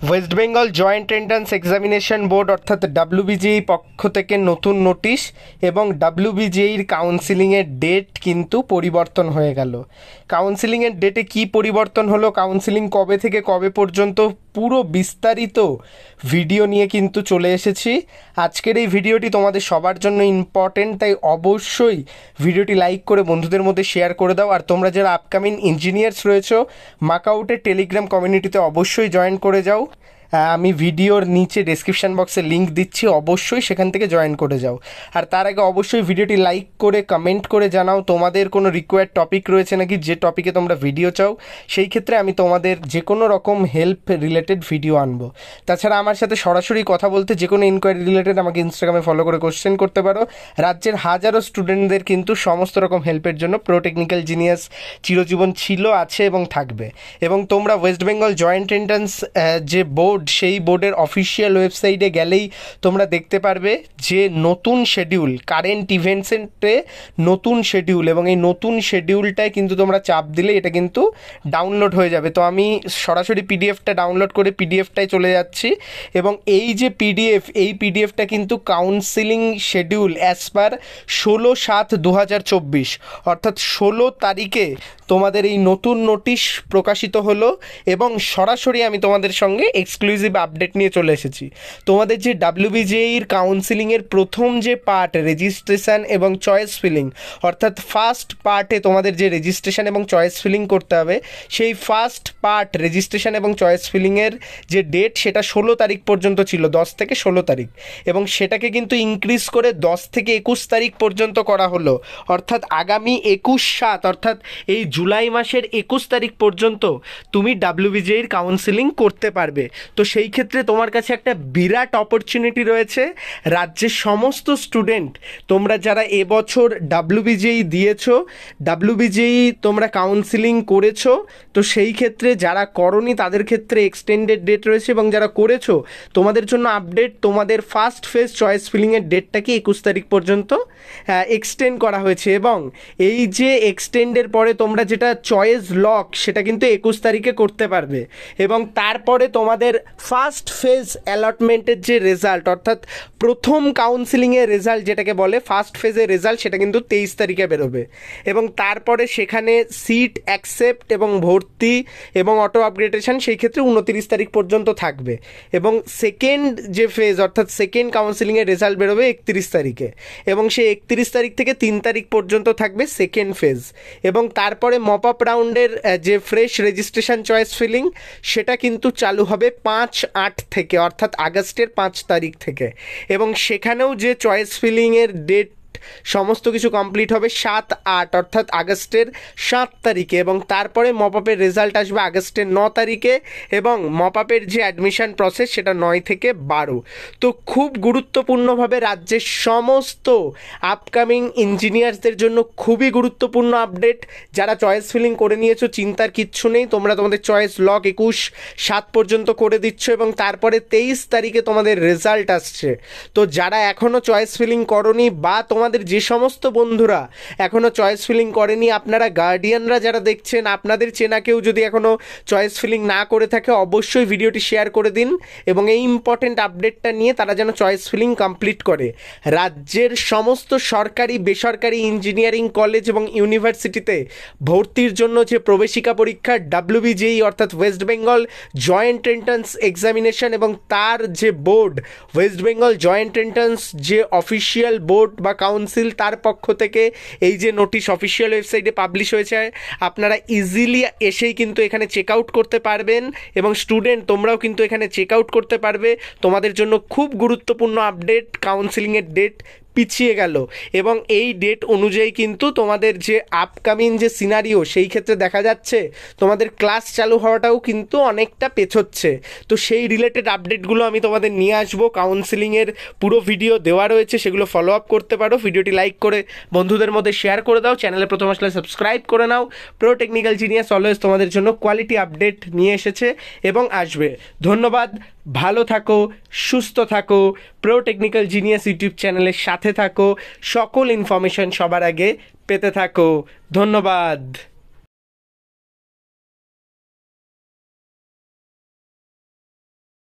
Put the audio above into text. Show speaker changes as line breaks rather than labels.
West Bengal joint entrance examination board অর্থাৎ ডাব্লিউবিজিই পক্ষ থেকে নতুন নোটিশ এবং ডাব্লিউবিজিইর কাউন্সিলিংয়ের ডেট কিন্তু পরিবর্তন হয়ে গেল। কাউন্সিলিংয়ের ডেটে কি পরিবর্তন হলো, কাউন্সিলিং কবে থেকে কবে পর্যন্ত, পুরো বিস্তারিত ভিডিও নিয়ে কিন্তু চলে এসেছি। আজকের এই ভিডিওটি তোমাদের সবার জন্য ইম্পর্টেন্ট, তাই অবশ্যই ভিডিওটি লাইক করে বন্ধুদের মধ্যে শেয়ার করে দাও। আর তোমরা যারা আপকামিং ইঞ্জিনিয়ার্স রয়েছো, মাকআউটের টেলিগ্রাম কমিউনিটিতে অবশ্যই জয়েন করে যাও। আমি ভিডিওর নিচে ডেসক্রিপশান বক্সে লিঙ্ক দিচ্ছি, অবশ্যই সেখান থেকে জয়েন করে যাও। আর তার আগে অবশ্যই ভিডিওটি লাইক করে কমেন্ট করে জানাও তোমাদের কোনো রিকোয়ার্ড টপিক রয়েছে নাকি, যে টপিকে তোমরা ভিডিও চাও। সেই ক্ষেত্রে আমি তোমাদের যে কোনো রকম হেল্প রিলেটেড ভিডিও আনবো। তাছাড়া আমার সাথে সরাসরি কথা বলতে, যে কোনো ইনকোয়ারি রিলেটেড আমাকে ইনস্টাগ্রামে ফলো করে কোশ্চেন করতে পারো। রাজ্যের হাজারো স্টুডেন্টদের কিন্তু সমস্ত রকম হেল্পের জন্য প্রো টেকনিক্যাল জিনিয়াস চিরজীবন ছিল, আছে এবং থাকবে। এবং তোমরা ওয়েস্ট বেঙ্গল জয়েন্ট এন্ট্রান্স যে বোর্ড, সেই বোর্ডের অফিসিয়াল ওয়েবসাইটে গেলেই তোমরা দেখতে পারবে যে নতুন শেডিউল, কারেন্ট ইভেন্টসে নতুন শেডিউল, এবং এই নতুন শেডিউলটায় কিন্তু তোমরা চাপ দিলে এটা কিন্তু ডাউনলোড হয়ে যাবে। তো আমি সরাসরি পিডিএফটা ডাউনলোড করে পিডিএফটায় চলে যাচ্ছি, এবং এই যে পিডিএফ, এই পিডিএফটা কিন্তু কাউন্সিলিং শেডিউল অ্যাজ পার 16/7/2024 অর্থাৎ 16 তারিখে তোমাদের এই নতুন নোটিশ প্রকাশিত হলো। এবং সরাসরি আমি তোমাদের সঙ্গে এক্সক্লুসিভ আপডেট নিয়ে চলে এসেছি। তোমাদের যে ডাব্লিউবিজিইর কাউন্সিলিংয়ের প্রথম যে পার্ট, রেজিস্ট্রেশন এবং চয়েস ফিলিং, অর্থাৎ ফার্স্ট পার্টে তোমাদের যে রেজিস্ট্রেশন এবং চয়েস ফিলিং করতে হবে, সেই ফার্স্ট পার্ট রেজিস্ট্রেশন এবং চয়েস ফিলিংয়ের যে ডেট, সেটা 16 তারিখ পর্যন্ত ছিল, 10 থেকে 16 তারিখ, এবং সেটাকে কিন্তু ইনক্রিজ করে 10 থেকে 21 তারিখ পর্যন্ত করা হলো। অর্থাৎ আগামী 21/7 অর্থাৎ এই জুলাই মাসের 21 তারিখ পর্যন্ত তুমি ডাব্লিউবিজিইর কাউন্সিলিং করতে পারবে। তো সেই ক্ষেত্রে তোমার কাছে একটা বিরাট অপরচুনিটি রয়েছে। রাজ্যের সমস্ত স্টুডেন্ট, তোমরা যারা এবছর ডাব্লিউবিজিই দিয়েছো, ডাব্লিউবিজিই তোমরা কাউন্সিলিং করেছো, তো সেই ক্ষেত্রে যারা করনি তাদের ক্ষেত্রে এক্সটেন্ডেড ডেট রয়েছে, এবং যারা করেছো তোমাদের জন্য আপডেট, তোমাদের ফার্স্ট ফেজ চয়েস ফিলিংয়ের ডেটটাকে 21 তারিখ পর্যন্ত এক্সটেন্ড করা হয়েছে। এবং এই যে এক্সটেন্ডের পরে তোমরা যেটা চয়েস লক, সেটা কিন্তু 21 তারিখে করতে পারবে। এবং তারপরে তোমাদের ফার্স্ট ফেজ অ্যালটমেন্টের যে রেজাল্ট, অর্থাৎ প্রথম কাউন্সিলিংয়ের রেজাল্ট যেটাকে বলে ফার্স্ট ফেজের রেজাল্ট, সেটা কিন্তু 23 তারিখে বেরোবে। এবং তারপরে সেখানে সিট অ্যাকসেপ্ট এবং ভর্তি এবং অটো আপগ্রেডেশন সেই ক্ষেত্রে 29 তারিখ পর্যন্ত থাকবে। এবং সেকেন্ড যে ফেজ, অর্থাৎ সেকেন্ড কাউন্সিলিংয়ের রেজাল্ট বেরোবে 31 তারিখে, এবং সেই 31 তারিখ থেকে 3 তারিখ পর্যন্ত থাকবে সেকেন্ড ফেজ। এবং তারপরে মপ আপ রাউন্ডের যে ফ্রেশ রেজিস্ট্রেশন চয়েস ফিলিং, সেটা কিন্তু চালু হবে 5/8 থেকে, অর্থাৎ আগস্টের 5 তারিখ থেকে। এবং সেখানেও যে চয়েস ফিলিংয়ের ডেট সমস্ত কিছু কমপ্লিট হবে 7/8 অর্থাৎ আগস্টের 7 তারিখে। এবং তারপরে মপ আপের রেজাল্ট আসবে আগস্টের 9 তারিখে, এবং মপ আপের যে অ্যাডমিশন প্রসেস, সেটা 9 থেকে 12। তো খুব গুরুত্বপূর্ণভাবে রাজ্যের সমস্ত আপকামিং ইঞ্জিনিয়ার্সদের জন্য খুবই গুরুত্বপূর্ণ আপডেট। যারা চয়েস ফিলিং করে নিয়েছো, চিন্তার কিচ্ছু নেই, তোমরা তোমাদের চয়েস লক 21/7 পর্যন্ত করে দিচ্ছ, এবং তারপরে 23 তারিখে তোমাদের রেজাল্ট আসছে। তো যারা এখনও চয়েস ফিলিং করনি, বা তোমাদের যে সমস্ত বন্ধুরা এখনও চয়েস ফিলিং করেনি, আপনারা গার্ডিয়ানরা যারা দেখছেন, আপনাদের চেনা কেউ যদি এখনও চয়েস ফিলিং না করে থাকে, অবশ্যই ভিডিওটি শেয়ার করে দিন, এবং এই ইম্পর্টেন্ট আপডেটটা নিয়ে তারা যেন চয়েস ফিলিং কমপ্লিট করে। রাজ্যের সমস্ত সরকারি বেসরকারি ইঞ্জিনিয়ারিং কলেজ এবং ইউনিভার্সিটিতে ভর্তির জন্য যে প্রবেশিকা পরীক্ষা ডাব্লিউবিজিই অর্থাৎ West Bengal joint entrance examination, এবং তার যে board West Bengal joint entrance যে অফিসিয়াল বোর্ড বা কাউন্সিল, তার পক্ষ থেকে এই যে নোটিশ অফিসিয়াল ওয়েবসাইটে পাবলিশ হয়েছে, আপনারা ইজিলি এসেই কিন্তু এখানে চেক আউট করতে পারবেন। এবং স্টুডেন্ট, তোমরাও কিন্তু এখানে চেক আউট করতে পারবে। তোমাদের জন্য খুব গুরুত্বপূর্ণ আপডেট, কাউন্সিলিংয়ের ডেট পিছিয়ে গেল, এবং এই ডেট অনুযায়ী কিন্তু তোমাদের যে আপকামিং যে সিনারিও, সেই ক্ষেত্রে দেখা যাচ্ছে তোমাদের ক্লাস চালু হওয়াটাও কিন্তু অনেকটা পেছোচ্ছে। তো সেই রিলেটেড আপডেটগুলো আমি তোমাদের নিয়ে আসবো। কাউন্সিলিংয়ের পুরো ভিডিও দেওয়া রয়েছে, সেগুলো ফলো আপ করতে পারো। ভিডিওটি লাইক করে বন্ধুদের মধ্যে শেয়ার করে দাও, চ্যানেলে প্রথম আসলে সাবস্ক্রাইব করে নাও। প্রো টেকনিক্যাল জিনিয়াস অলওয়েজ তোমাদের জন্য কোয়ালিটি আপডেট নিয়ে এসেছে এবং আসবে। ধন্যবাদ, ভালো থাকো, সুস্থ থাকো, প্রো টেকনিক্যাল জিনিয়াস ইউটিউব চ্যানেলের সাথে থাকো, সকল ইনফরমেশন সবার আগে পেতে থাকো। ধন্যবাদ।